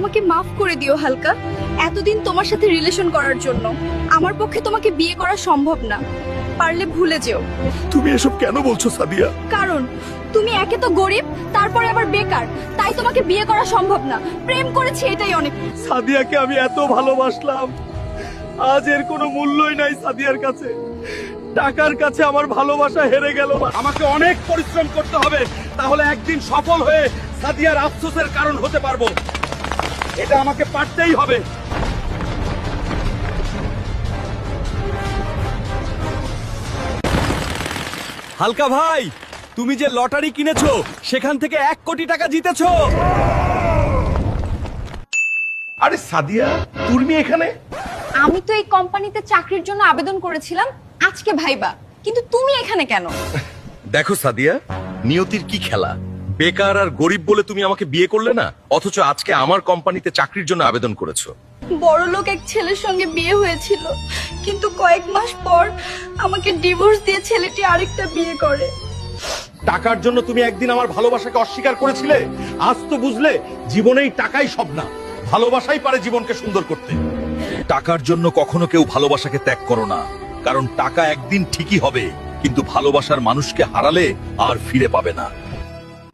আমাকে মাফ করে দিও হালকা। এতদিন তোমার সাথে রিলেশন করার জন্য আমার পক্ষে তোমাকে বিয়ে করা সম্ভব না। পারলে ভুলে যেও। তুমি এসব কেন বলছো সাদিয়া? কারণ তুমি একে তো গরিব, তারপরে আবার বেকার, তাই তোমাকে বিয়ে করা সম্ভব না। প্রেম করেছি এটাই অনেক। সাদিয়াকে আমি এত ভালোবাসলাম, আজ এর কোনো মূল্যই নাই সাদিয়ার কাছে। টাকার কাছে আমার ভালোবাসা হেরে গেল। আমাকে অনেক পরিশ্রম করতে হবে, তাহলে একদিন সফল হয়ে সাদিয়ার আফসোসের কারণ হতে পারবো। এটা আমাকে পারতেই হবে। হালকা ভাই, তুমি যে লটারি কিনেছো সেখান থেকে 1 কোটি টাকা জিতেছো। আরে সাদিয়া, তুমি এখানে? আমি তো এই কোম্পানিতে চাকরির জন্য আবেদন করেছিলাম আজকে ভাইবা, কিন্তু তুমি এখানে কেন? দেখো সাদিয়া, নিয়তির কি খেলা। বেকার আর গরিব বলে তুমি আমাকে বিয়ে করলে না, অথচ আজকে আমার কোম্পানিতে চাকরির জন্য আবেদন করেছো। বড়লোক এক ছেলের সঙ্গে বিয়ে হয়েছিল, কিন্তু কয়েক মাস পর আমাকে ডিভোর্স দিয়ে ছেলেটি আরেকটা বিয়ে করে। টাকার জন্য তুমি একদিন আমার ভালোবাসাকে অস্বীকার করেছিলে, আজ তো বুঝলে জীবনেই টাকাই সব না, ভালোবাসাই পারে জীবনকে সুন্দর করতে। টাকার জন্য কখনো কেউ ভালোবাসাকে ত্যাগ করো না, কারণ টাকা একদিন ঠিকই হবে, কিন্তু ভালোবাসার মানুষকে হারালে আর ফিরে পাবে না।